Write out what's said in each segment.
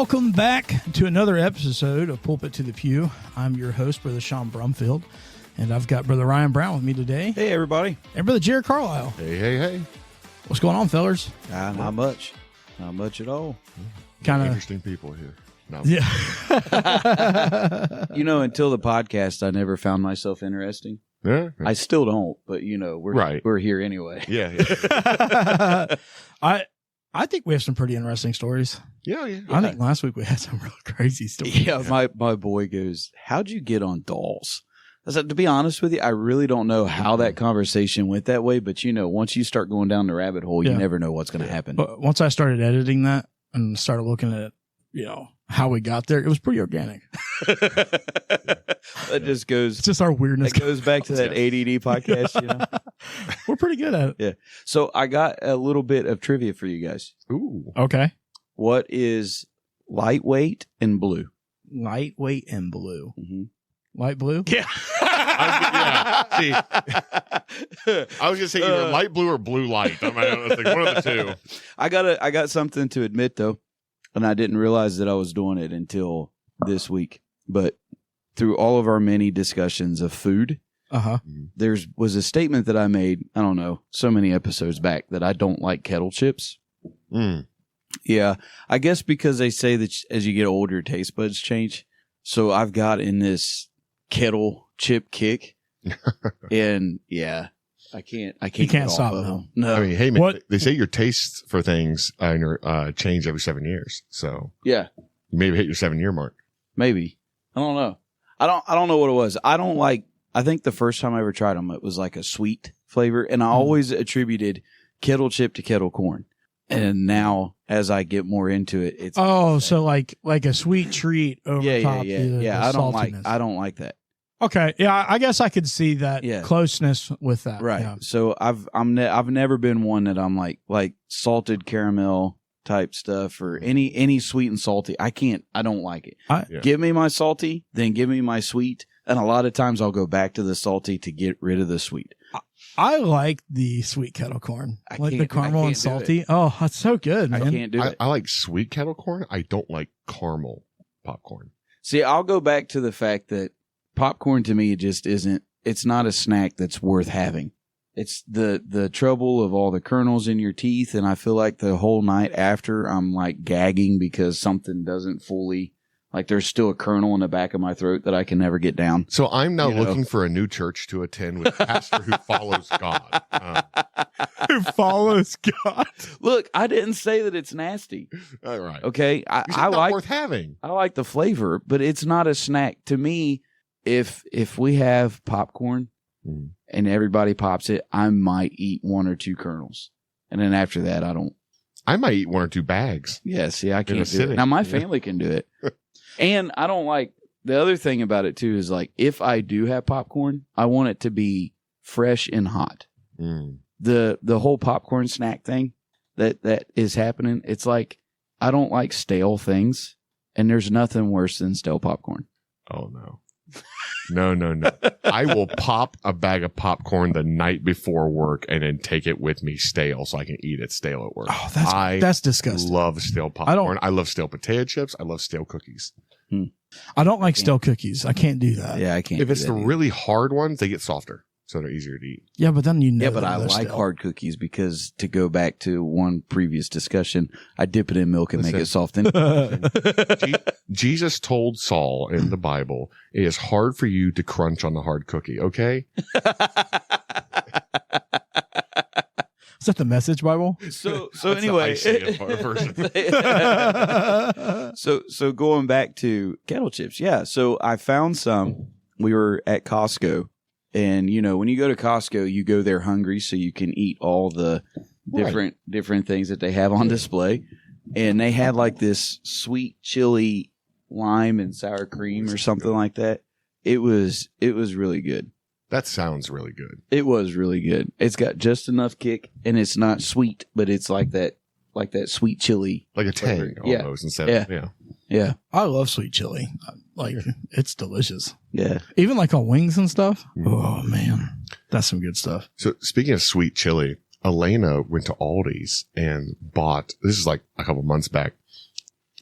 Welcome back to another episode of Pulpit to the Pew. I'm your host, Brother Sean Brumfield, and I've got Brother Ryan Brown with me today. Hey, everybody. And Brother Jared Carlisle. Hey. What's going on, fellers? Not much. Not much at all. Kind of interesting people here. No. Yeah. Until the podcast, I never found myself interesting. Yeah. I still don't, but we're here anyway. Yeah. I think we have some pretty interesting stories. Yeah. I think last week we had some real crazy stories. Yeah, my boy goes, "How'd you get on dolls?" I said, to be honest with you, I really don't know how that conversation went that way, but once you start going down the rabbit hole, you never know what's going to happen. But once I started editing that and started looking at, how we got there, it was pretty organic. That just goes. It's just our weirdness. That goes back to that ADD podcast. We're pretty good at it. Yeah. So I got a little bit of trivia for you guys. Ooh. Okay. What is lightweight and blue? Lightweight and blue. Mm-hmm. Light blue? Yeah. See, I was gonna say either light blue or blue light. I was like one of the two. I got something to admit though, and I didn't realize that I was doing it until this week. But through all of our many discussions of food, there was a statement that I made, I don't know, so many episodes back, that I don't like kettle chips. Mm. Yeah, I guess because they say that as you get older, your taste buds change. So I've got in this kettle chip kick, and yeah, I can't. You can't stop them. No, I mean, hey man, they say your tastes for things change every 7 years. So yeah, you maybe hit your 7-year mark. Maybe. I don't know. I don't know what it was. I think the first time I ever tried them, it was like a sweet flavor, and I always attributed kettle chip to kettle corn. And now, as I get more into it, it's so like a sweet treat over top. Yeah. I don't like that. Okay, yeah, I guess I could see that closeness with that. Right. Yeah. So I've never been one that I'm like salted caramel type stuff or any sweet and salty. I don't like it. Give me my salty, then give me my sweet, and a lot of times I'll go back to the salty to get rid of the sweet. I like the sweet kettle corn, like the caramel and salty. Oh, that's so good, man. I can't do it. I like sweet kettle corn. I don't like caramel popcorn. See, I'll go back to the fact that popcorn to me just isn't. It's not a snack that's worth having. It's the trouble of all the kernels in your teeth, and I feel like the whole night after I'm like gagging because something doesn't fully. Like there's still a kernel in the back of my throat that I can never get down. So I'm now looking for a new church to attend with a pastor who follows God. Who follows God? Look, I didn't say that it's nasty. All right. Okay. I like worth having. I like the flavor, but it's not a snack. To me, if we have popcorn and everybody pops it, I might eat 1 or 2 kernels. And then after that, I might eat 1 or 2 bags. Yeah, see, I can't do it. Now my family can do it. And I don't like the other thing about it too is like if I do have popcorn, I want it to be fresh and hot. Mm. The whole popcorn snack thing that is happening, it's like I don't like stale things, and there's nothing worse than stale popcorn. Oh no. No. I will pop a bag of popcorn the night before work and then take it with me stale so I can eat it stale at work. Oh, that's disgusting. I love stale popcorn. I love stale potato chips. I love stale cookies. I don't like stale cookies. I can't do that. Yeah, I can't. If it's the really hard ones, they get softer, so they're easier to eat. Yeah, but then Yeah, but I like hard cookies because, to go back to one previous discussion, I dip it in milk and make it soft. Jesus told Saul in the Bible, it is hard for you to crunch on the hard cookie, okay? Is that the Message Bible? So anyway, so going back to kettle chips, yeah. So I found some. We were at Costco, and when you go to Costco, you go there hungry, so you can eat all the different things that they have on display. And they had like this sweet chili lime and sour cream or something like that. It was really good. That sounds really good. It was really good. It's got just enough kick, and it's not sweet, but it's like that sweet chili, like a tang almost. Instead of yeah. I love sweet chili. It's delicious. Yeah, even like on wings and stuff. Oh man, that's some good stuff. So speaking of sweet chili, Elena went to Aldi's and bought. This is like a couple months back.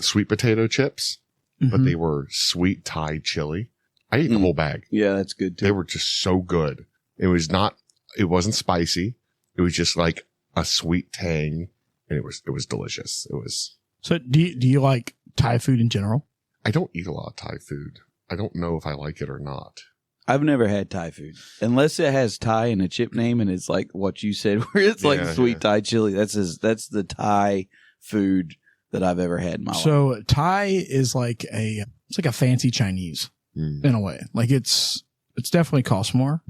sweet potato chips, but they were sweet Thai chili. I ate the whole bag. Yeah, that's good too. They were just so good. It wasn't spicy. It was just like a sweet tang, and it was delicious. It was. So do you like Thai food in general? I don't eat a lot of Thai food. I don't know if I like it or not. I've never had Thai food unless it has Thai in a chip name, and it's like what you said, where it's like sweet Thai chili. That's the Thai food that I've ever had in my life. So Thai is like it's like a fancy Chinese in a way. Like it's definitely costs more,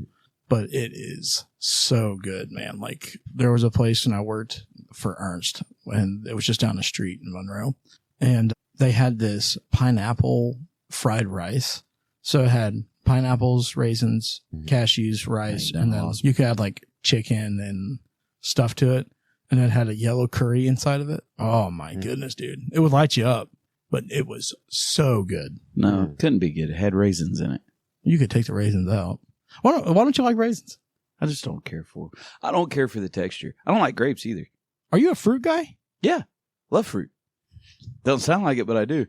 but it is so good, man. Like there was a place when I worked for Ernst, and it was just down the street in Monroe, and they had this pineapple fried rice. So it had pineapples, raisins, cashews, rice, and then you could add like chicken and stuff to it. And it had a yellow curry inside of it. Oh my goodness, dude. It would light you up, but it was so good. No, it couldn't be good. It had raisins in it. You could take the raisins out. Why don't you like raisins? I just don't care for I don't care for the texture. I don't like grapes either. Are you a fruit guy? Yeah. Love fruit. Don't sound like it, but I do.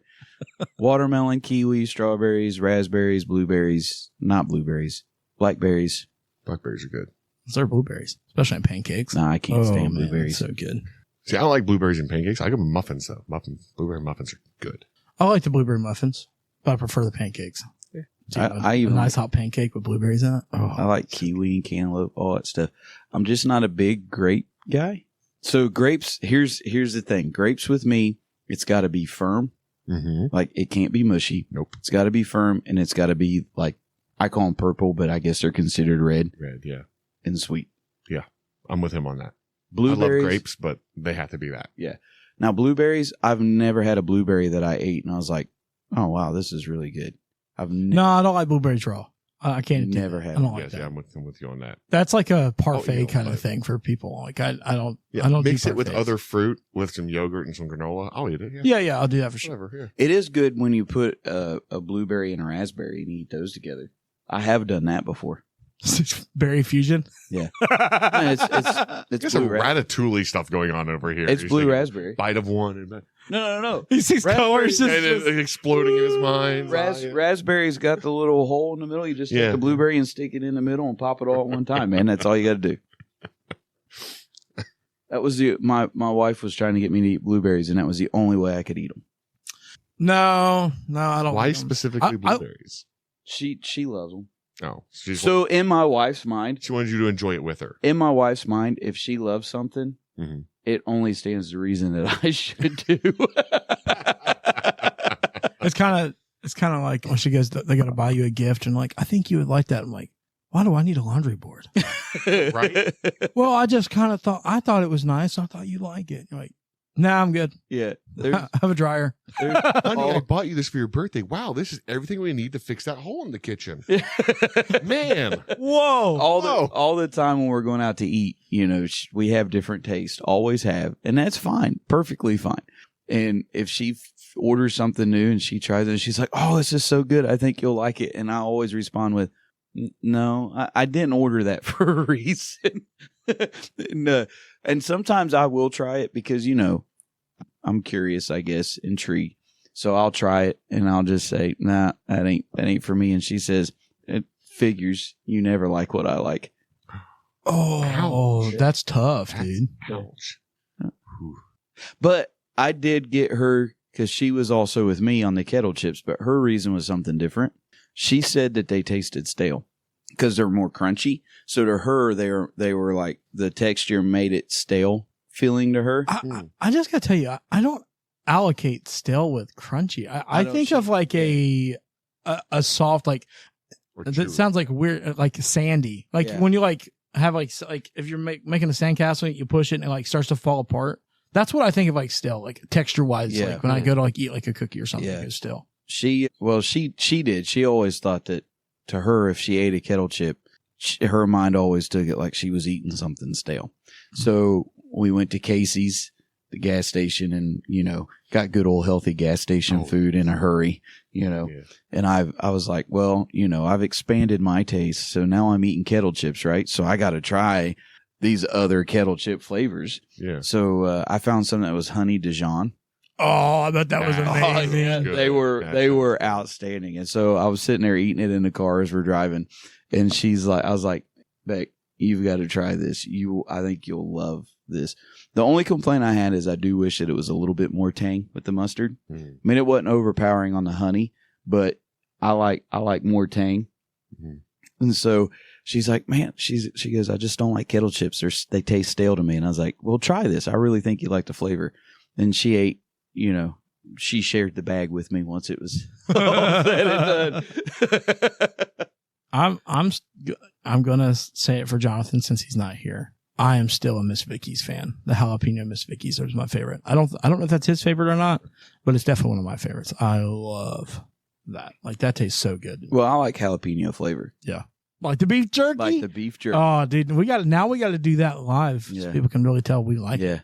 Watermelon, kiwi, strawberries, raspberries, blueberries, not blueberries, blackberries. Blackberries are good. Those are blueberries, especially in pancakes. Nah, I can't stand man, blueberries. So good. See, I don't like blueberries and pancakes. I like muffins though. Blueberry muffins are good. I like the blueberry muffins, but I prefer the pancakes. I a even nice hot pancake with blueberries in it. Oh, I like kiwi and cantaloupe, all that stuff. I'm just not a big grape guy. So grapes, here's the thing. Grapes with me, it's got to be firm. Like it can't be mushy. Nope. It's got to be firm, and it's got to be like, I call them purple, but I guess they're considered red. Red, yeah. And sweet. Yeah. I'm with him on that. Blueberries. I love grapes, but they have to be that. Yeah. Now blueberries, I've never had a blueberry that I ate and I was like, oh wow, this is really good. No, I don't like blueberries raw. I can't. Never had. I don't like Yes, that. yeah, I'm with you on that. That's like a parfait kind of thing for people. Like I don't. Yeah, I don't mix do it with parfaits. other fruit with some yogurt and some granola. I'll eat it. Yeah. Yeah, I'll do that for sure. Whatever. It is good when you put a blueberry and a raspberry and eat those together. I have done that before. Berry fusion. Yeah. it's There's some blue ratatouille stuff going on over here. It's He's blue taking a raspberry. Bite of one and No. He sees colors. and it's exploding in his mind. Raspberry's got the little hole in the middle. You just take the blueberry and stick it in the middle and pop it all at one time, man. That's all you got to do. That was my wife was trying to get me to eat blueberries, and that was the only way I could eat them. No, I don't. Why like them. specifically blueberries? She loves them. Oh, so in my wife's mind, she wanted you to enjoy it with her. In my wife's mind, if she loves something, it only stands to reason that I should do. It's kind of like when she goes, they're gonna buy you a gift, and like, I think you would like that. I'm like, why do I need a laundry board? Right? Well, I just kind of thought it was nice. I thought you'd like it. You're like, nah, I'm good. Yeah, I have a dryer. Honey, I bought you this for your birthday. Wow, this is everything we need to fix that hole in the kitchen. Man, whoa! All the time when we're going out to eat, we have different tastes. Always have, and that's fine, perfectly fine. And if she orders something new and she tries it, and she's like, "Oh, this is so good. I think you'll like it." And I always respond with, "No, I didn't order that for a reason." And sometimes I will try it because, I'm curious, I guess, intrigued. So I'll try it and I'll just say, nah, that ain't for me. And she says, it figures. You never like what I like. Oh, that's tough, dude. Ouch. But I did get her, because she was also with me on the Kettle Chips, but her reason was something different. She said that they tasted stale because they're more crunchy. So to her, they were like, the texture made it stale feeling to her. I just gotta tell you, I don't allocate stale with crunchy. I think of like a soft, like, that sounds like weird, like sandy. Like when you like have like if you're making a sandcastle, you push it and it like starts to fall apart. That's what I think of like stale, like texture wise. Yeah. Like when I go to like eat like a cookie or something, it's stale. She did. She always thought that to her, if she ate a kettle chip, her mind always took it like she was eating something stale. So we went to Casey's, the gas station, and, got good old healthy gas station food in a hurry, and I was like, well, I've expanded my taste. So now I'm eating kettle chips, right? So I got to try these other kettle chip flavors. Yeah. So I found some that was Honey Dijon. Oh, I bet that was amazing. Yeah, they were outstanding. And so I was sitting there eating it in the car as we're driving, and I was like, Beck, you've got to try this. I think you'll love this. The only complaint I had is I do wish that it was a little bit more tang with the mustard. I mean, it wasn't overpowering on the honey, but I like more tang. And so she's like, man, she goes, I just don't like kettle chips. They taste stale to me. And I was like, well, try this. I really think you like the flavor. And she ate, she shared the bag with me once it was all said and done. I'm gonna say it for Jonathan since he's not here. I am still a Miss Vicky's fan. The jalapeno Miss Vicky's is my favorite. I don't know if that's his favorite or not, but it's definitely one of my favorites. I love that. Like, that tastes so good. Well, I like jalapeno flavor. Yeah. Like the beef jerky? Like the beef jerky. Oh, dude, we got to do that live so people can really tell we like it.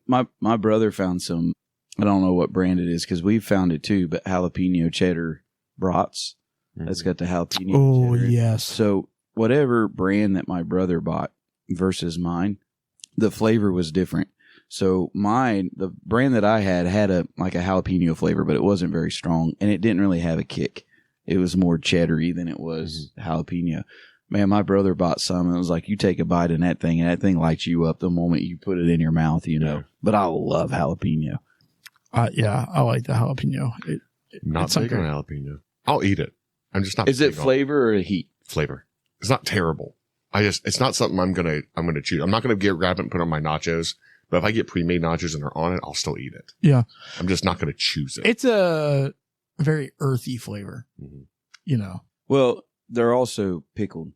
My brother found some, I don't know what brand it is because we found it too, but jalapeno cheddar brats. That's got the jalapeno cheddar. Oh, yes. So whatever brand that my brother bought versus mine, the flavor was different. So mine, the brand that I had a jalapeno flavor, but it wasn't very strong, and it didn't really have a kick. It was more cheddary than it was jalapeno. Man, my brother bought some, and it was like, you take a bite in that thing, and that thing lights you up the moment you put it in your mouth, Yeah. But I love jalapeno. I like the jalapeno. Not big on jalapeno. I'll eat it. I'm just not. Is it flavor or heat? Flavor. It's not terrible. It's not something I'm gonna choose. I'm not gonna grab it and put it on my nachos. But if I get pre-made nachos and they're on it, I'll still eat it. Yeah. I'm just not gonna choose it. It's a very earthy flavor. Well, they're also pickled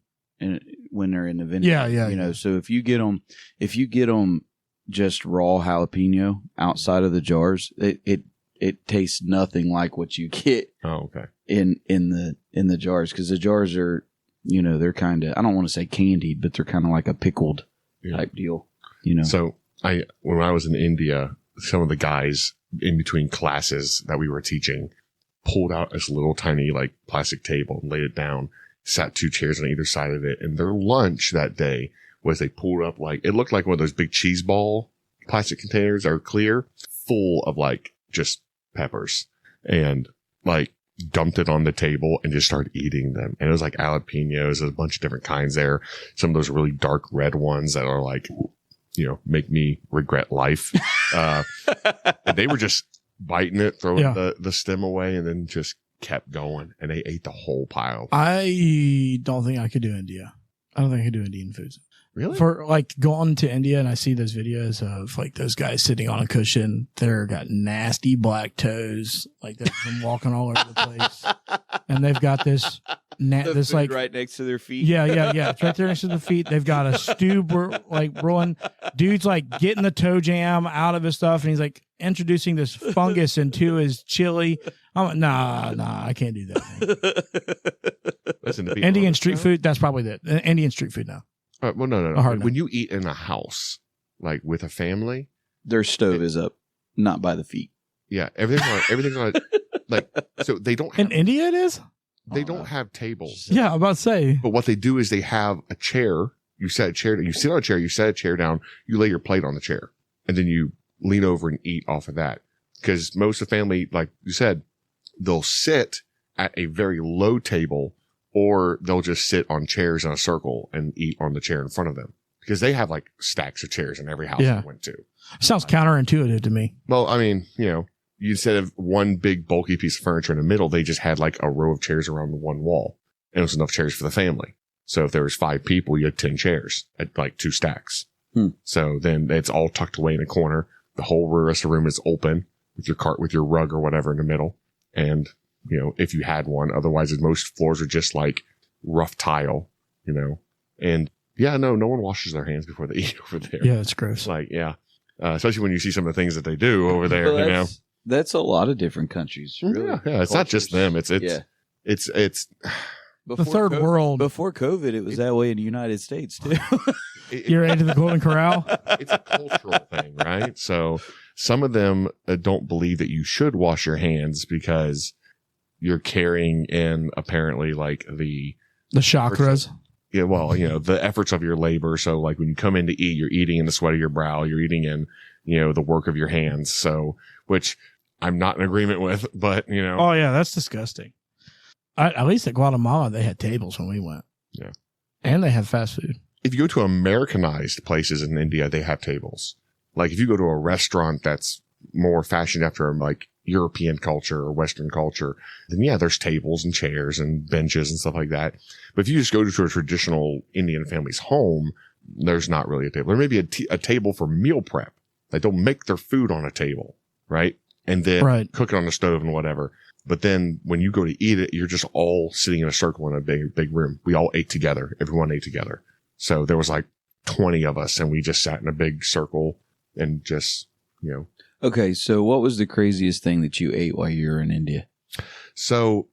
when they're in the vinegar. Yeah. So if you get them just raw jalapeno outside of the jars, it tastes nothing like what you get. Oh, okay. In the jars, because the jars are, they're kind of, I don't want to say candied, but they're kind of like a pickled type deal. So when I was in India, some of the guys in between classes that we were teaching pulled out this little tiny like plastic table and laid it down, sat 2 chairs on either side of it, and their lunch that day was they pulled up like, it looked like one of those big cheese ball plastic containers that are clear, full of like just peppers, and like dumped it on the table and just started eating them. And it was like jalapenos, there's a bunch of different kinds there. Some of those really dark red ones that are like, make me regret life. And they were just biting it, throwing the stem away, and then just kept going. And they ate the whole pile. I don't think I could do India. I don't think I could do Indian foods. Really? For like going to India, and I see those videos of like those guys sitting on a cushion. They're got nasty black toes, like they're walking all over the place, and they've got this like right next to their feet. Yeah. It's right there next to the feet. They've got a stew like rolling. Dude's like getting the toe jam out of his stuff, and he's like introducing this fungus into his chili. I'm like, nah, I can't do that. Listen to Indian street food. That's probably it. Indian street food now. Well, no. When you eat in a house, like with a family, their stove is up, not by the feet. Yeah, everything's on. Like, so they don't have, in India. It is. They don't have tables. Yeah, I'm about to say. But what they do is they have a chair. You set a chair. You sit on a chair. You set a chair down. You lay your plate on the chair, and then you lean over and eat off of that. Because most of the family, like you said, they'll sit at a very low table, or they'll just sit on chairs in a circle and eat on the chair in front of them, because they have like stacks of chairs in every house I went to. Sounds counterintuitive to me. Well, I mean, instead of one big bulky piece of furniture in the middle, they just had like a row of chairs around the one wall, and it was enough chairs for the family. So if there was 5 people, you had 10 chairs at like 2 stacks. So then it's all tucked away in a corner. The whole rest of the room is open with your cart, with your rug or whatever in the middle. And if you had one, otherwise most floors are just like rough tile, and no one washes their hands before they eat over there. Yeah, it's gross. Like, especially when you see some of the things that they do over there, well, that's a lot of different countries. Really. Yeah. It's not just them. It's the third world. Before COVID, it was that way in the United States too. You're into the Golden Corral? It's a cultural thing, right? So some of them don't believe that you should wash your hands because you're carrying in apparently like the chakras. Yeah, well, the efforts of your labor. So like when you come in to eat, you're eating in the sweat of your brow, you're eating in, the work of your hands. So, which I'm not in agreement with, but you know. Oh yeah, that's disgusting. At least at Guatemala, they had tables when we went. Yeah. And they have fast food. If you go to Americanized places in India, they have tables. Like if you go to a restaurant that's more fashioned after like European culture or Western culture, then yeah, there's tables and chairs and benches and stuff like that. But if you just go to a traditional Indian family's home, there's not really a table. There may be a table for meal prep. Like they'll make their food on a table, right? And then cook it on the stove and whatever. But then when you go to eat it, you're just all sitting in a circle in a big room. We all ate together. Everyone ate together. So there was like 20 of us and we just sat in a big circle and just, you know. Okay. So what was the craziest thing that you ate while you were in India? So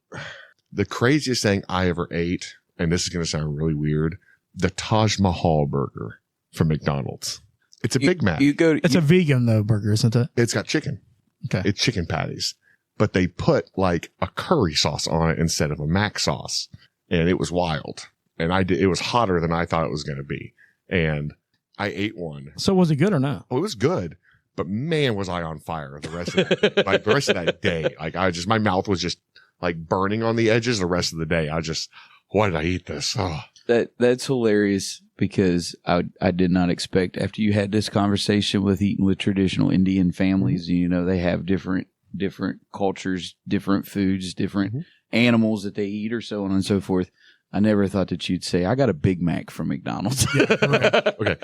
the craziest thing I ever ate, and this is going to sound really weird, the Taj Mahal burger from McDonald's. It's a Big Mac. It's a vegan though burger, isn't it? It's got chicken. Okay. It's chicken patties. But they put like a curry sauce on it instead of a mac sauce. And it was wild. And it was hotter than I thought it was going to be. And I ate one. So was it good or not? Oh, it was good. But man, was I on fire the rest of that, like the rest of that day. Like my mouth was just like burning on the edges the rest of the day. Why did I eat this? Oh. That's hilarious because I did not expect after you had this conversation with eating with traditional Indian families, you know, they have different cultures, different foods, different animals that they eat or so on and so forth. I never thought that you'd say, I got a Big Mac from McDonald's. Yeah, right. Okay.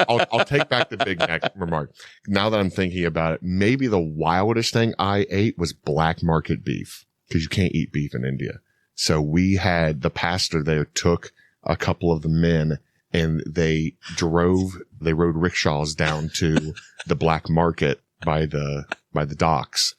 I'll take back the Big Mac remark. Now that I'm thinking about it, maybe the wildest thing I ate was black market beef because you can't eat beef in India. So we had the pastor there took a couple of the men and they rode rickshaws down to the black market by the docks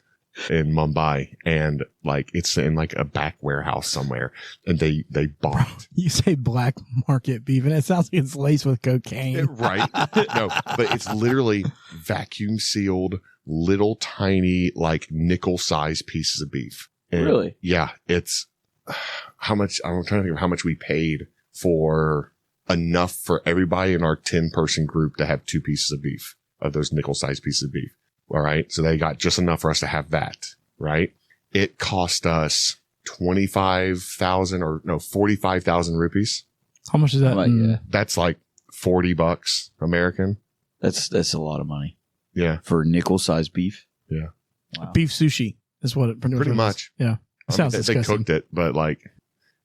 in Mumbai, and like it's in like a back warehouse somewhere, and they bought. You say black market beef, and it sounds like it's laced with cocaine. Right? No, but it's literally vacuum sealed, little tiny like nickel sized pieces of beef. And really? Yeah, it's how much. I'm trying to think of how much we paid for enough for everybody in our 10-person group to have 2 pieces of beef, of those nickel sized pieces of beef. All right. So they got just enough for us to have that. Right. It cost us 45,000 rupees. How much is that? That's like $40 American. That's a lot of money. Yeah. For nickel sized beef. Yeah. Wow. Beef sushi is what it pretty much. Yeah. It sounds disgusting. They cooked it, but like,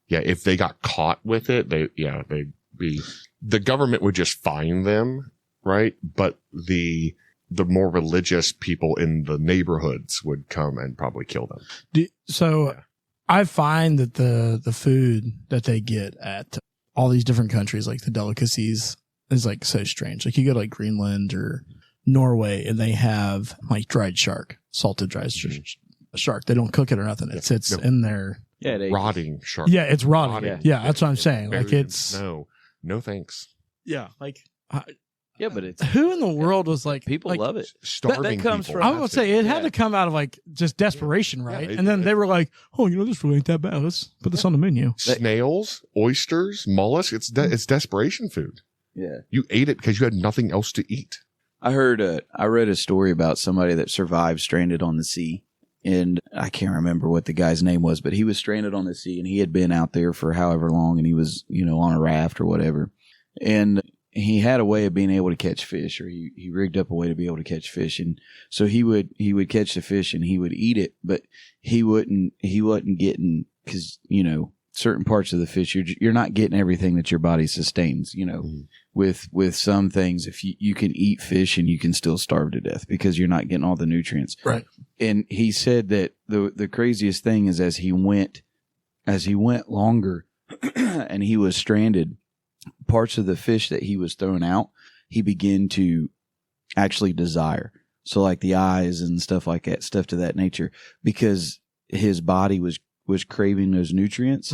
yeah, if they got caught with it, the government would just fine them. Right. But the more religious people in the neighborhoods would come and probably kill them. I find that the food that they get at all these different countries, like the delicacies, is like so strange. Like you go to like Greenland or Norway and they have like dried shark, salted dried shark. They don't cook it or nothing. It sits in there. Yeah, rotting shark. Yeah, it's rotting. Yeah, that's what I'm saying. Like it's no thanks. Yeah, like. Yeah, but it's who in the world was like people love it. Starving that comes people. I would say it had to come out of like just desperation, right? And then they were like, "Oh, this really ain't that bad. Let's put this on the menu." Snails, oysters, mollusks. It's desperation food. Yeah, you ate it because you had nothing else to eat. I read a story about somebody that survived stranded on the sea, and I can't remember what the guy's name was, but he was stranded on the sea, and he had been out there for however long, and he was on a raft or whatever, and he had a way of being able to catch fish, or he rigged up a way to be able to catch fish. And so he would catch the fish and he would eat it, but he wasn't getting, cause certain parts of the fish, you're not getting everything that your body sustains, with some things, if you can eat fish and you can still starve to death because you're not getting all the nutrients. Right. And he said that the craziest thing is as he went longer and he was stranded, parts of the fish that he was throwing out, he began to actually desire. So like the eyes and stuff like that, stuff to that nature, because his body was craving those nutrients,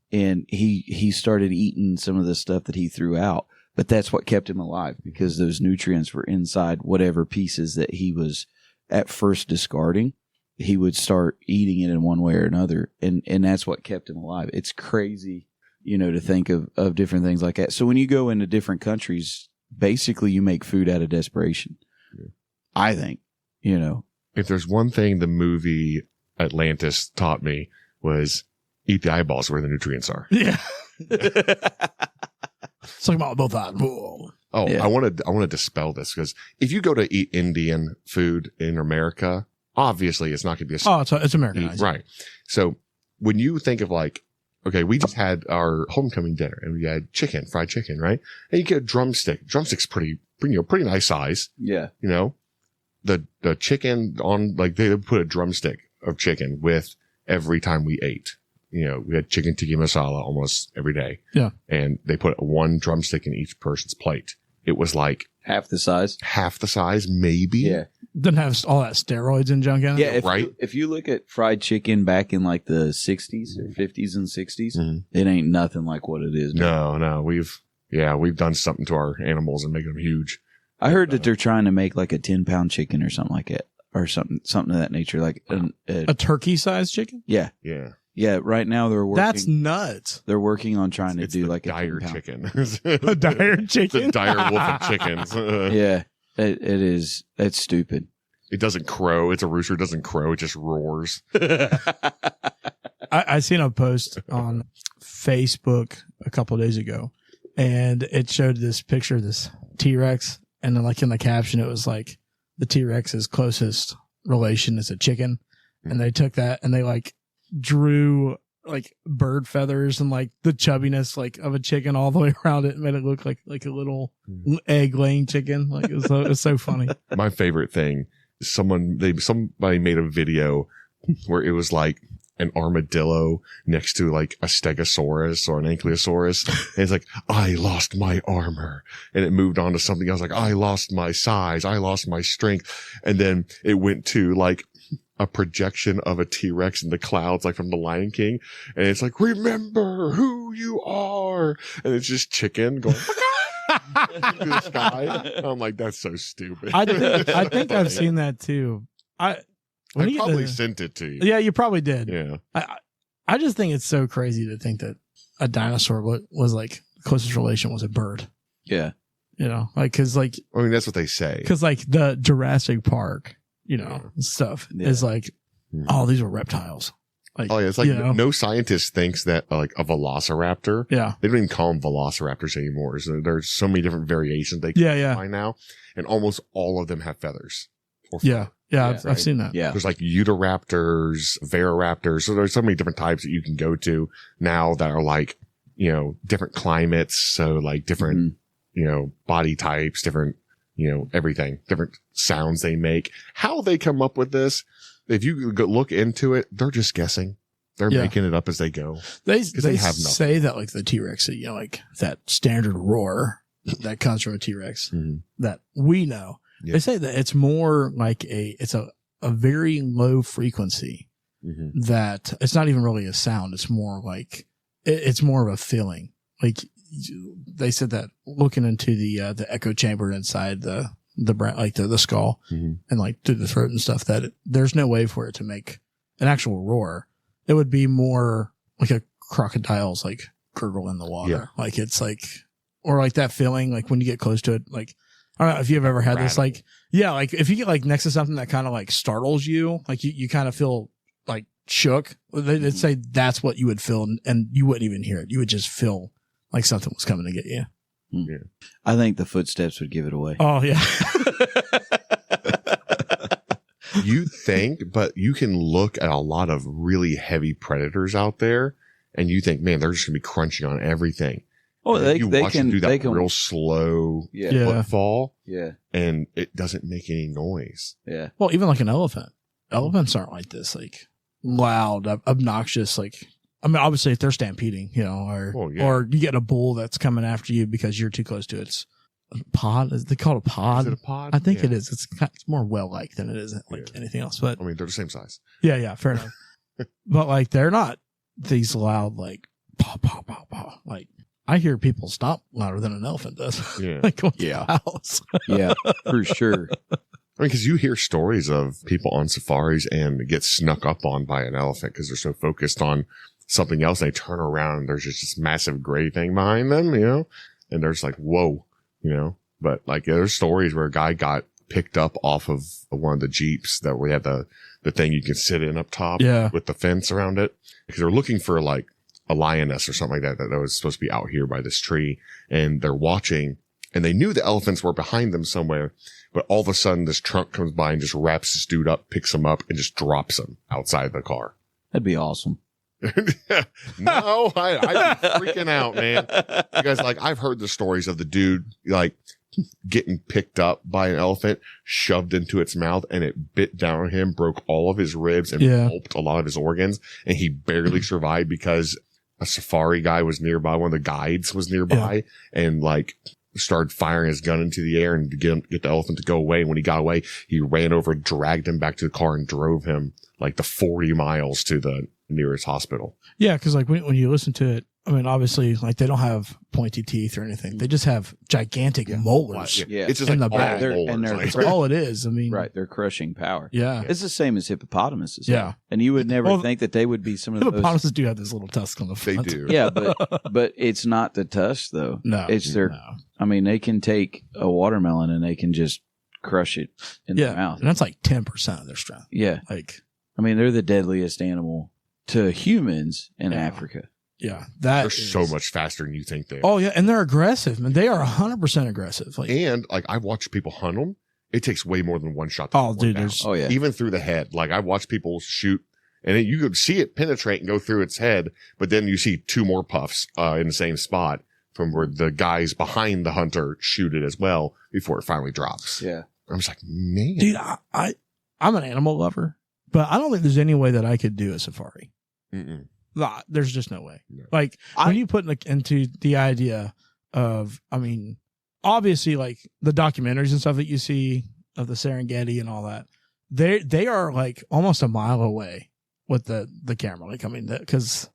and he started eating some of the stuff that he threw out. But that's what kept him alive, because those nutrients were inside whatever pieces that he was at first discarding. He would start eating it in one way or another, and that's what kept him alive. It's crazy. To think of different things like that. So when you go into different countries, basically you make food out of desperation. Yeah. I think, And If there's one thing the movie Atlantis taught me was eat the eyeballs where the nutrients are. Yeah. Talking about both that. Oh, Yeah. I want to dispel this because if you go to eat Indian food in America, obviously it's not going to be a Oh, it's Americanized. right. So when you think of like, okay, we just had our homecoming dinner and we had fried chicken, right? And you get a drumstick. Drumstick's pretty nice size. Yeah. You know, the chicken on, like, they would put a drumstick of chicken with every time we ate. You know, we had chicken tikka masala almost every day. Yeah. And they put one drumstick in each person's plate. It was like Half the size. maybe. Yeah. Didn't have all that steroids and junk in it. Yeah. Right. If you look at fried chicken back in like the 60s or 50s and 60s, Mhm. it ain't nothing like what it is now. No, we've done something to our animals and make them huge. I heard that they're trying to make like a 10-pound chicken or something like that, or something of that nature. Like A turkey-sized chicken? yeah. Yeah. Yeah, right now they're working. That's nuts. They're working on trying to It's do the like a dire 10-pound. chicken. A dire chicken? The dire wolf of chickens. Yeah, it is. It's stupid. It doesn't crow. It's a rooster. It doesn't crow. It just roars. I seen a post on Facebook a couple of days ago, and it showed this picture of this T-Rex, and then like in the caption, it was like the T-Rex's closest relation is a chicken, and they took that and they like drew like bird feathers and like the chubbiness like of a chicken all the way around it and made it look like a little egg laying chicken. Like it was so funny. My favorite thing, somebody made a video where it was like an armadillo next to like a stegosaurus or an ankylosaurus. And it's like, I lost my armor. And it moved on to something else like, I lost my size. I lost my strength. And then it went to like a projection of a T-Rex in the clouds, like from the Lion King. And it's like, remember who you are. And it's just chicken going into the sky. I'm like, that's so stupid. I think I've seen that too. I probably sent it to you. Yeah, you probably did. Yeah. I just think it's so crazy to think that a dinosaur was like closest relation was a bird. Yeah. You know, like because like I mean, that's what they say. because like the Jurassic Park, you know, stuff is like, oh, these are reptiles. Like, Oh yeah, it's like you know? no scientist thinks that like a velociraptor. Yeah, They don't even call them velociraptors anymore. So there's so many different variations they can yeah. find now, and almost all of them have feathers. Or Yeah. Yeah, I've seen that. Yeah. There's like Utahraptors, Velociraptors. So there's so many different types that you can go to now that are like, you know, different climates. So like different, you know, body types, different, you know, everything, different sounds they make. How they come up with this, if you go look into it, they're just guessing. They're Yeah. making it up as they go. They have nothing. say that like the T-Rex, you know, like that standard roar that comes from a T-Rex that we know. Yeah. They say that it's more like it's a very low frequency that it's not even really a sound. It's more like it's more of a feeling. Like they said that looking into the echo chamber inside the like the skull and like through the throat and stuff, that there's no way for it to make an actual roar. It would be more like a crocodile's like gurgle in the water. Yeah. Like it's like, or like that feeling, like when you get close to it, like, I don't know if you've ever had this, like, yeah, like if you get like next to something that kind of like startles you, like you kind of feel like shook. They'd say that's what you would feel, and you wouldn't even hear it. You would just feel like something was coming to get you. Yeah. I think the footsteps would give it away. Oh yeah. You think, but you can look at a lot of really heavy predators out there and you think, man, they're just gonna be crunching on everything. Oh, And they you can watch them do that they can real slow yeah. Yeah. footfall, Yeah. and it doesn't make any noise. Yeah. Well, even like an elephant. Elephants aren't like this, like loud, obnoxious. Like, I mean, obviously if they're stampeding, you know, or you get a bull that's coming after you because you're too close to its pod. Is they call it a pod? Is it a pod? I think Yeah. it is. It's more well-like than it is like anything else. But I mean, they're the same size. yeah, fair enough. But like, they're not these loud, like paw, paw, paw, paw. Like, I hear people stomp louder than an elephant does. Yeah. Like going to Yeah. the house. Yeah, for sure. I mean, because you hear stories of people on safaris and get snuck up on by an elephant because they're so focused on something else. They turn around and there's just this massive gray thing behind them, you know, and they're just like, whoa, you know. But like, there's stories where a guy got picked up off of one of the Jeeps that we had the thing you can sit in up top with the fence around it. Because they're looking for like a lioness or something like that was supposed to be out here by this tree. And they're watching, and they knew the elephants were behind them somewhere. But all of a sudden this truck comes by and just wraps this dude up, picks him up, and just drops him outside the car. That'd be awesome. No, I'd be freaking out, man. Because like I've heard the stories of the dude like getting picked up by an elephant, shoved into its mouth, and it bit down on him, broke all of his ribs, and pulped a lot of his organs, and he barely survived because a safari guy was nearby, one of the guides was nearby, and like started firing his gun into the air and to get the elephant to go away. And when he got away, he ran over, dragged him back to the car, and drove him like the 40 miles to the nearest hospital. Yeah, because like when you listen to it, I mean, obviously, like they don't have pointy teeth or anything. They just have gigantic molars. Yeah, it's just in like the back. molars. That's all it is. I mean, right, they're crushing power. Yeah, it's the same as hippopotamuses. Yeah, and you would never think that they would be some of the hippopotamuses do have this little tusk on the front. They do. Yeah, but it's not the tusk though. No, it's their. No. I mean, they can take a watermelon and they can just crush it in their mouth, and that's like 10% of their strength. Yeah, like I mean, they're the deadliest animal to humans in Africa. Yeah, they're so much faster than you think they are. Oh yeah, and they're aggressive, man. They are 100% aggressive. Like, and like I've watched people hunt them. It takes way more than one shot. To dude, even through the head. Like I've watched people shoot, and you could see it penetrate and go through its head, but then you see two more puffs in the same spot from where the guys behind the hunter shoot it as well before it finally drops. Yeah, I'm just like, man, dude, I'm an animal lover, but I don't think there's any way that I could do a safari. Mm-mm. There's just no way. No. Like when you put into the idea of, I mean, obviously like the documentaries and stuff that you see of the Serengeti and all that, they are like almost a mile away with the camera. Like, I mean, because,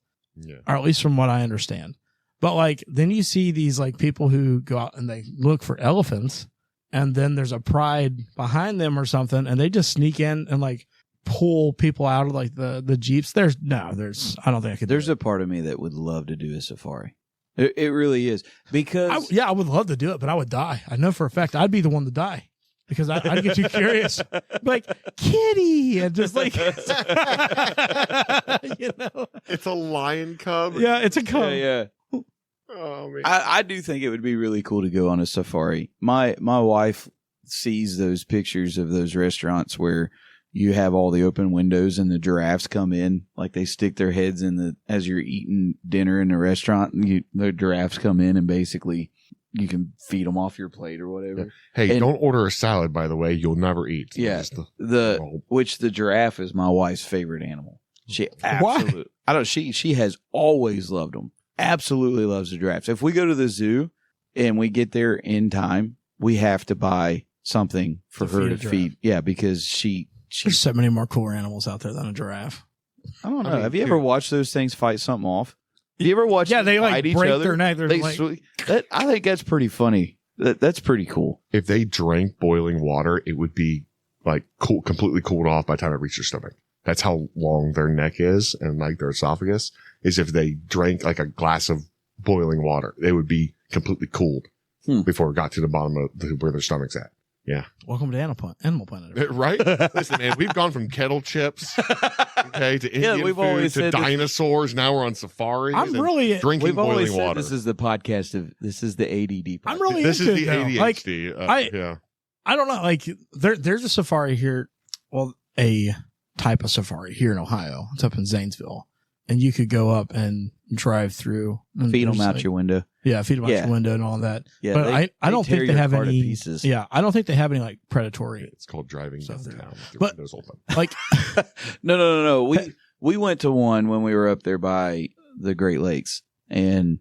or at least from what I understand. But like, then you see these like people who go out and they look for elephants, and then there's a pride behind them or something, and they just sneak in and like pull people out of like the Jeeps. I don't think I could. There's a part of me that would love to do a safari. It really is, because I would love to do it, but I would die. I know for a fact I'd be the one to die because I'd get too curious, like kitty, and just like it's a lion cub. Yeah, it's a cub. Yeah. Oh man, I do think it would be really cool to go on a safari. My wife sees those pictures of those restaurants where you have all the open windows and the giraffes come in, like they stick their heads in as you're eating dinner in the restaurant, and the giraffes come in and basically you can feed them off your plate or whatever. Yeah. Hey, don't order a salad, by the way. You'll never eat. Yeah. Which the giraffe is my wife's favorite animal. She absolutely, she has always loved them. Absolutely loves the giraffes. If we go to the zoo and we get there in time, we have to buy something for her to feed. Yeah, because there's so many more cooler animals out there than a giraffe. I don't know. Have you ever watched those things fight something off? Have you ever watched? Yeah, they like fight each break other? their neck. I think that's pretty funny. That's pretty cool. If they drank boiling water, it would be like completely cooled off by the time it reached their stomach. That's how long their neck is, and like their esophagus is. If they drank like a glass of boiling water, they would be completely cooled before it got to the bottom of where their stomach's at. Yeah. Welcome to Animal Planet. Right? Listen, man, we've gone from kettle chips, okay, to Indian food, to dinosaurs. Now we're on safari. I'm really drinking boiling water. This is the podcast of this is the ADD podcast. I'm really this into is the ADHD. Like, I don't know. Like there's a safari here. Well, a type of safari here in Ohio. It's up in Zanesville, and you could go up and drive through. And feed them out your window. Yeah, feed them out your window and all that. Yeah, but I don't think they have any pieces. Yeah, I don't think they have any like predatory. It's called driving downtown with your but windows open. Like, no. We went to one when we were up there by the Great Lakes, and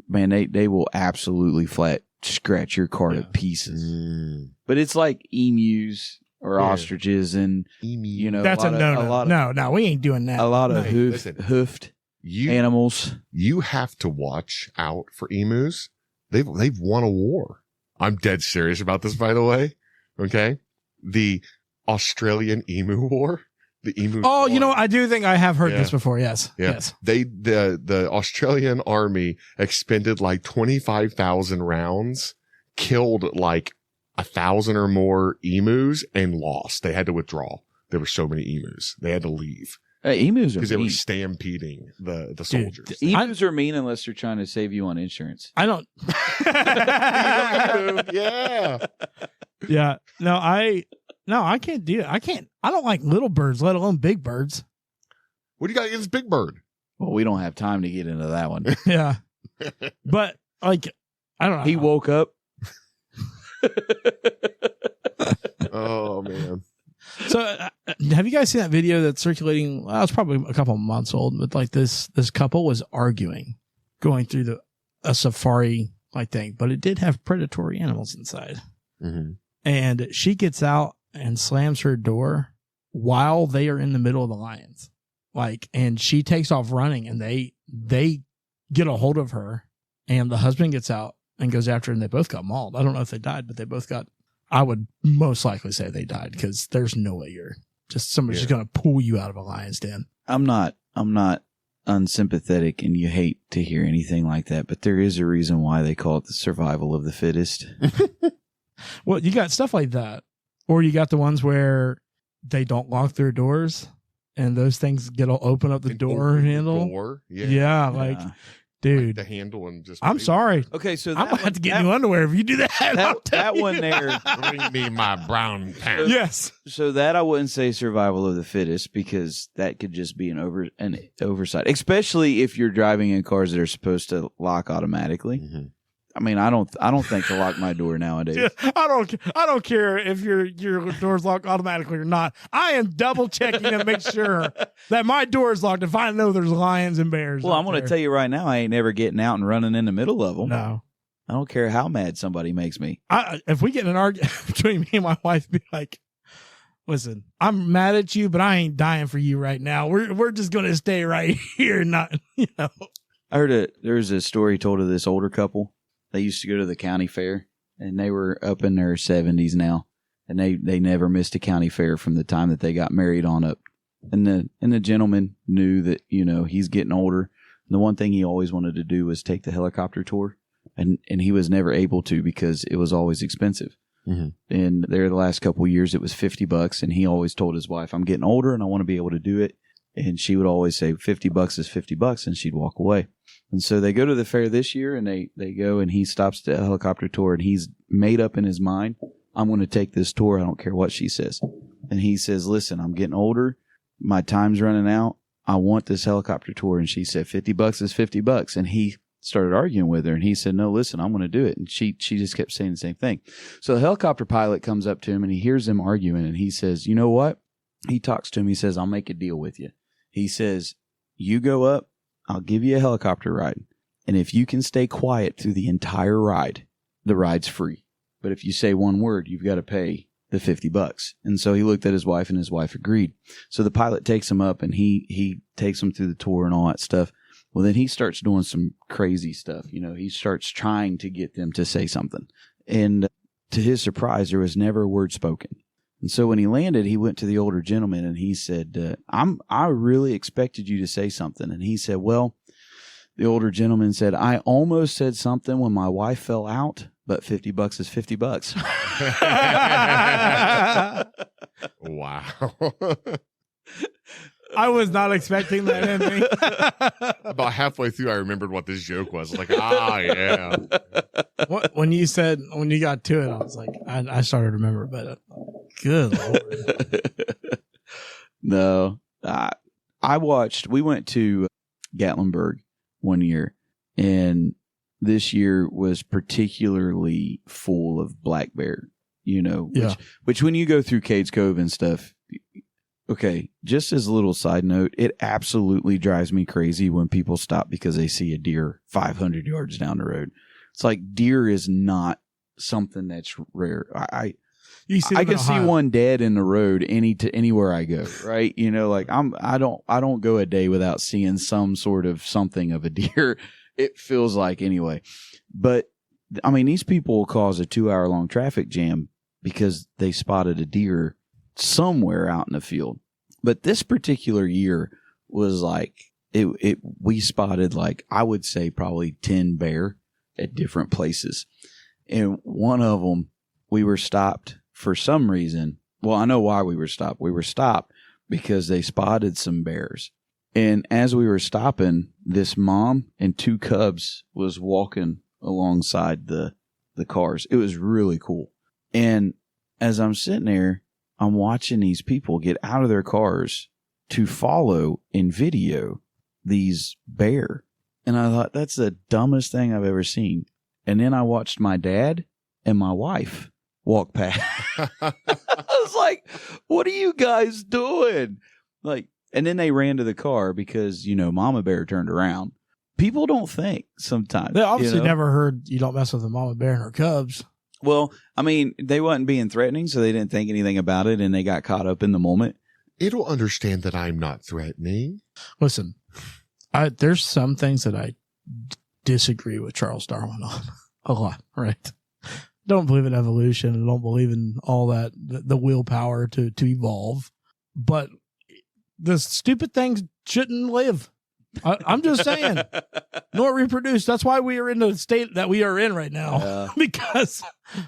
man, they will absolutely flat scratch your car to pieces. But it's like emus or ostriches, and you know that's a no. No, we ain't doing that. A lot of hoofed animals. You have to watch out for emus. They've won a war. I'm dead serious about this, by the way. Okay, the Australian emu war. The emu. Oh, you know, I do think I have heard this before. Yes. Yeah. Yes. The Australian army expended like 25,000 rounds, killed like 1,000 or more emus and lost. They had to withdraw. There were so many emus. They had to leave. Emus are because they were mean. stampeding the soldiers. Dude, emus are mean unless they're trying to save you on insurance. I don't. Yeah. Yeah. No, I can't do it. I don't like little birds, let alone big birds. What do you got against Big Bird? Well, we don't have time to get into that one. Yeah. But like, I don't know. He woke up. Oh, man. So, have you guys seen that video that's circulating? Well, it's probably a couple months old, but like this couple was arguing, going through a safari like thing, but it did have predatory animals inside. Mm-hmm. And she gets out and slams her door while they are in the middle of the lions. Like, and she takes off running, and they get a hold of her, and the husband gets out and goes after her, and they both got mauled. I don't know if they died, but they both got. I would most likely say they died because there's no way somebody's just going to pull you out of a lion's den. I'm not unsympathetic, and you hate to hear anything like that, but there is a reason why they call it the survival of the fittest. Well, you got stuff like that, or you got the ones where they don't lock their doors, and those things open up the door handle. Yeah, like. Dude, like the handle and just. I'm sorry. Okay, so I'm gonna have to get new underwear if you do that. That one there. Bring me my brown pants. Yes. So that I wouldn't say survival of the fittest, because that could just be an oversight, especially if you're driving in cars that are supposed to lock automatically. Mm-hmm. I mean, I don't think to lock my door nowadays. Yeah, I don't care if your door's locked automatically or not. I am double checking to make sure that my door is locked if I know there's lions and bears. Well, I'm going to tell you right now, I ain't never getting out and running in the middle of them. No. I don't care how mad somebody makes me. If we get in an argument between me and my wife, be like, listen, I'm mad at you, but I ain't dying for you right now. We're just going to stay right here. Not, I heard there's a story told of this older couple. They used to go to the county fair, and they were up in their 70s now, and they never missed a county fair from the time that they got married on up. And the gentleman knew that, he's getting older. The one thing he always wanted to do was take the helicopter tour, and he was never able to because it was always expensive. Mm-hmm. And there the last couple of years, it was $50, and he always told his wife, I'm getting older and I want to be able to do it. And she would always say, $50 is $50, and she'd walk away. And so they go to the fair this year, and they go, and he stops the helicopter tour, and he's made up in his mind, I'm going to take this tour. I don't care what she says. And he says, listen, I'm getting older. My time's running out. I want this helicopter tour. And she said, $50 is $50. And he started arguing with her, and he said, no, listen, I'm going to do it. And she just kept saying the same thing. So the helicopter pilot comes up to him, and he hears them arguing, and he says, you know what? He talks to him. He says, I'll make a deal with you. He says, you go up, I'll give you a helicopter ride. And if you can stay quiet through the entire ride, the ride's free. But if you say one word, you've got to pay the $50. And so he looked at his wife, and his wife agreed. So the pilot takes him up, and he takes him through the tour and all that stuff. Well, then he starts doing some crazy stuff. He starts trying to get them to say something. And to his surprise, there was never a word spoken. And so when he landed, he went to the older gentleman, and he said, I really expected you to say something. And he said, well, the older gentleman said, I almost said something when my wife fell out, but $50 is $50. Wow. I was not expecting that ending. About halfway through, I remembered what this joke was. Like, yeah. When you got to it, I was like, I started to remember, but good Lord. No, we went to Gatlinburg one year, and this year was particularly full of black bear, which when you go through Cades Cove and stuff, okay, just as a little side note, it absolutely drives me crazy when people stop because they see a deer 500 yards down the road. It's like deer is not something that's rare. I can see one dead in the road anywhere I go, right? I don't go a day without seeing some sort of something of a deer. It feels like anyway. But I mean, these people will cause a 2-hour-long traffic jam because they spotted a deer somewhere out in the field. But this particular year was like we spotted, like, I would say probably 10 bear at different places. And one of them we were stopped for some reason. Well, I know why we were stopped. We were stopped because they spotted some bears. And as we were stopping, this mom and 2 cubs was walking alongside the cars. It was really cool. And as I'm sitting there, I'm watching these people get out of their cars to follow and video these bear. And I thought, that's the dumbest thing I've ever seen. And then I watched my dad and my wife walk past. I was like, what are you guys doing? Like, and then they ran to the car because, Mama Bear turned around. People don't think sometimes. They obviously never heard you don't mess with a mama bear and her cubs. Well, I mean, they wasn't being threatening, so they didn't think anything about it, and they got caught up in the moment. It'll understand that I'm not threatening. Listen, there's some things that I disagree with Charles Darwin on a lot, right? Don't believe in evolution and don't believe in all that, the willpower to evolve. But the stupid things shouldn't live. I'm just saying, nor reproduce. That's why we are in the state that we are in right now, because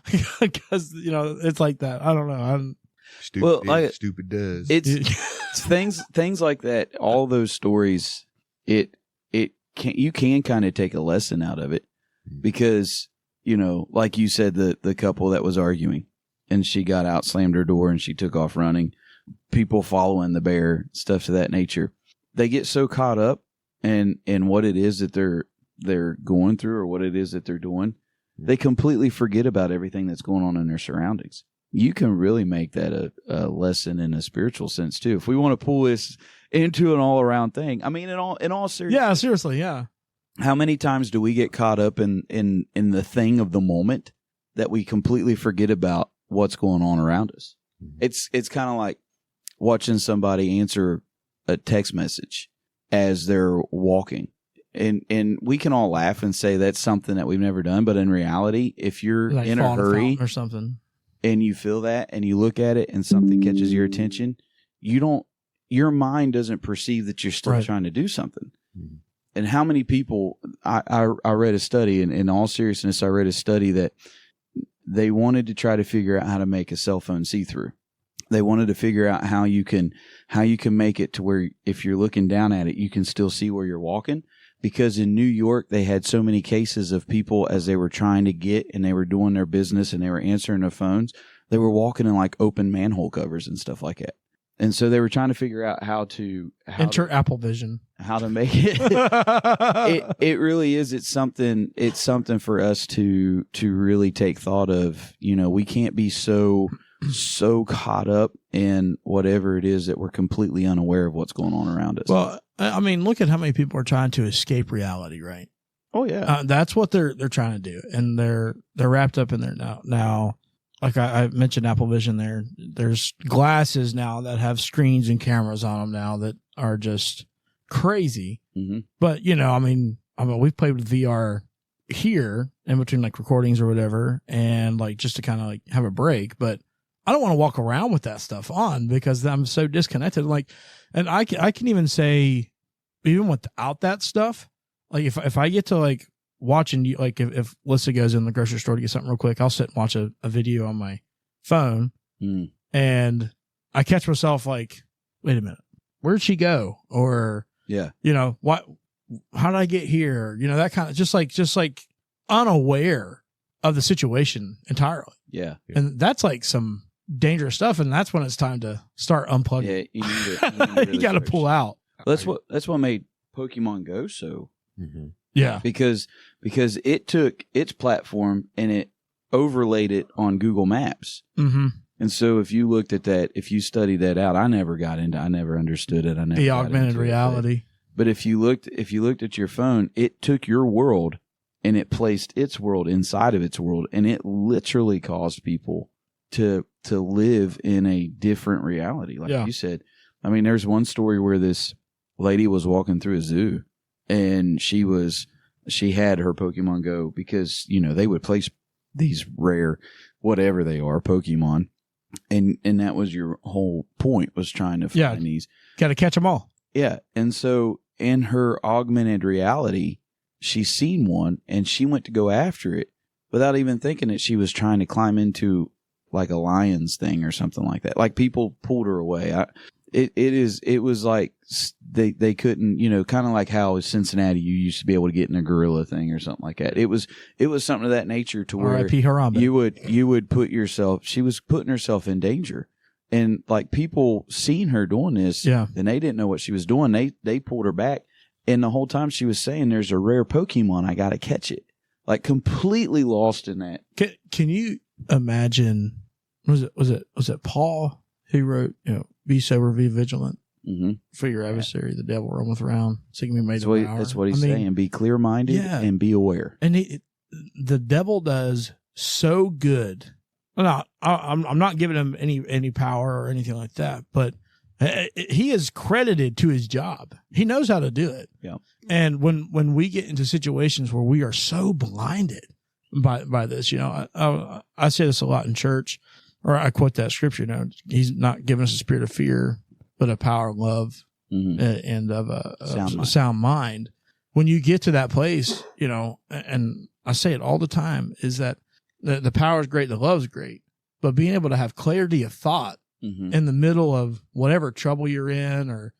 it's like that. I don't know. Stupid does. It's things like that. All those stories. You can kind of take a lesson out of it because like you said, the couple that was arguing and she got out, slammed her door, and she took off running. People following the bear, stuff to that nature. They get so caught up in what it is that they're going through or what it is that they're doing, they completely forget about everything that's going on in their surroundings. You can really make that a lesson in a spiritual sense too. If we want to pull this into an all around thing, I mean, in all seriousness, yeah, seriously, yeah. How many times do we get caught up in the thing of the moment that we completely forget about what's going on around us? It's kind of like watching somebody answer a text message as they're walking. And we can all laugh and say that's something that we've never done. But in reality, if you're like in a hurry or something and you feel that and you look at it and something catches your attention, your mind doesn't perceive that you're still trying to do something. Mm-hmm. And how many people, I read a study, and in all seriousness, I read a study that they wanted to try to figure out how to make a cell phone see-through. They wanted to figure out how you can make it to where if you're looking down at it, you can still see where you're walking. Because in New York, they had so many cases of people as they were trying to get and they were doing their business and they were answering their phones, they were walking in like open manhole covers and stuff like that. And so they were trying to figure out how to Apple Vision, how to make it. It really is. It's something for us to really take thought of. We can't be so caught up in whatever it is that we're completely unaware of what's going on around us. Well, I mean, look at how many people are trying to escape reality, right? Oh yeah, that's what they're trying to do, and they're wrapped up in there now. Now, like I mentioned, Apple Vision. There's glasses now that have screens and cameras on them now that are just crazy. Mm-hmm. But I mean, we've played with VR here in between like recordings or whatever, and like just to kind of like have a break, but I don't want to walk around with that stuff on because I'm so disconnected. Like, and I can even say, even without that stuff, like if I get to like watching you, like if Lissa goes in the grocery store to get something real quick, I'll sit and watch a video on my phone, and I catch myself like, wait a minute, where'd she go? Or what? How did I get here? That kind of just like unaware of the situation entirely. Yeah, and that's like some dangerous stuff, and that's when it's time to start unplugging. Yeah, you need to really you got to pull out. That's what made Pokemon Go so. Mm-hmm. Yeah, because it took its platform and it overlaid it on Google Maps. Mm-hmm. And so if you looked at that, if you studied that out, I never understood it. The augmented reality. But if you looked at your phone, it took your world and it placed its world inside of its world, and it literally caused people to live in a different reality. Like you said, I mean, there's one story where this lady was walking through a zoo, and she had her Pokemon Go because, they would place these rare, whatever they are, Pokemon. And that was your whole point, was trying to find these. Got to catch them all. Yeah. And so in her augmented reality, she seen one and she went to go after it without even thinking that she was trying to climb into like a Lions thing or something like that. Like people pulled her away. It was like they couldn't, you know, kind of like how in Cincinnati you used to be able to get in a gorilla thing or something like that. It was something of that nature to where R.I.P. Harambe. you would put yourself. She was putting herself in danger, and like people seen her doing this, Yeah. and they didn't know what she was doing. They pulled her back, and the whole time she was saying, "There's a rare Pokemon. I got to catch it." Like completely lost in that. Can you imagine? Was it Paul who wrote, you know, "Be sober, be vigilant, for your adversary, the devil roameth around, seeking me made That's what he's saying. Be clear minded and be aware. And the devil does so good. No, I'm not giving him any power or anything like that, but he is credited to his job. He knows how to do it. Yeah. And when we get into situations where we are so blinded by this, you know, I say this a lot in church, or I quote that scripture. You know, he's not giving us a spirit of fear, but a power of love and of a sound mind. When you get to that place, you know, and I say it all the time, is that the power is great, the love is great, but being able to have clarity of thought in the middle of whatever trouble you're in, or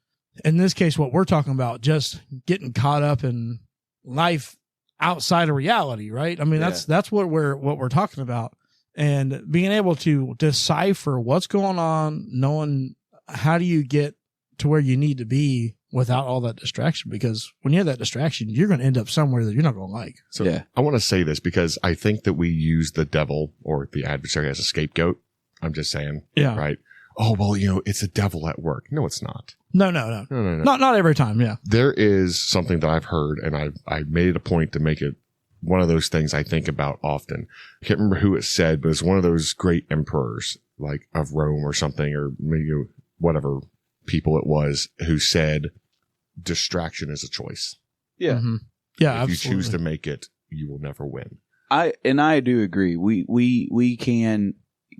in this case, what we're talking about, just getting caught up in life outside of reality, right? I mean, that's what we're talking about, and being able to decipher what's going on, knowing how do you get to where you need to be without all that distraction, because when you have that distraction, you're going to end up somewhere that you're not going to like. So I want to say this because I think that we use the devil or the adversary as a scapegoat. I'm just saying, right? Oh, well, you know, it's a devil at work. No, it's not. No. Not every time. Yeah. There is something that I've heard, and I made it a point to make it one of those things I think about often. I can't remember who it said, but it's one of those great emperors, like of Rome or something, or maybe whatever people it was, who said distraction is a choice. Yeah. Mm-hmm. Yeah. If absolutely. you choose to make it, you will never win. I do agree. We can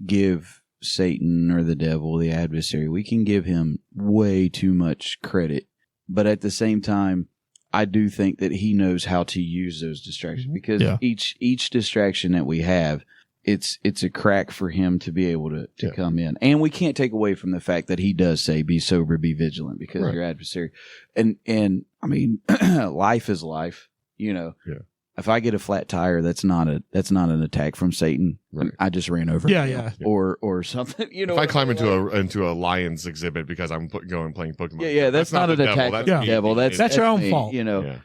give Satan or the devil, the adversary, we can give him way too much credit. But at the same time, I do think that he knows how to use those distractions, because each distraction that we have, it's a crack for him to be able to come in. And we can't take away from the fact that he does say, be sober, be vigilant, because your adversary. And I mean, life is life, you know. Yeah. If I get a flat tire, that's not an attack from Satan. Right. I just ran over or something. You know, if I climb into a lion's exhibit because I'm going playing Pokemon, that's not an attack from the devil. That's your own me, fault. You know,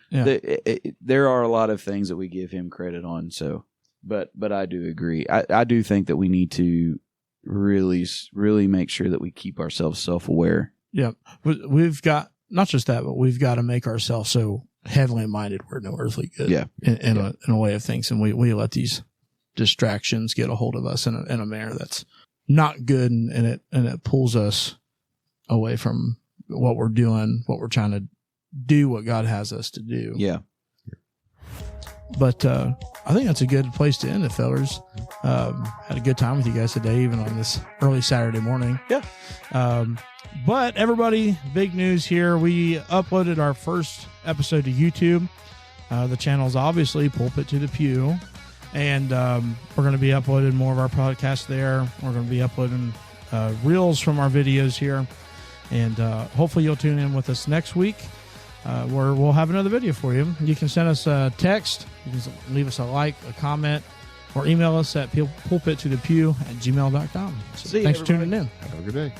there are a lot of things that we give him credit on. So, but I do agree. I do think that we need to really make sure that we keep ourselves self-aware. Yeah, we've got not just that, but we've got to make ourselves so heavenly minded we're no earthly good in a way of things, and we let these distractions get a hold of us in a manner that's not good, and it pulls us away from what we're doing, what we're trying to do, what God has us to do. But I think that's a good place to end it, fellas. Had a good time with you guys today, even on this early Saturday morning. But everybody, big news here. We uploaded our first episode to YouTube. The channel is obviously Pulpit to the Pew. And we're going to be uploading more of our podcasts there. We're going to be uploading reels from our videos here. And hopefully you'll tune in with us next week, where we'll have another video for you. You can send us a text. You can leave us a like, a comment, or email us at pulpittothepew@gmail.com. So thanks for tuning in. Have a good day.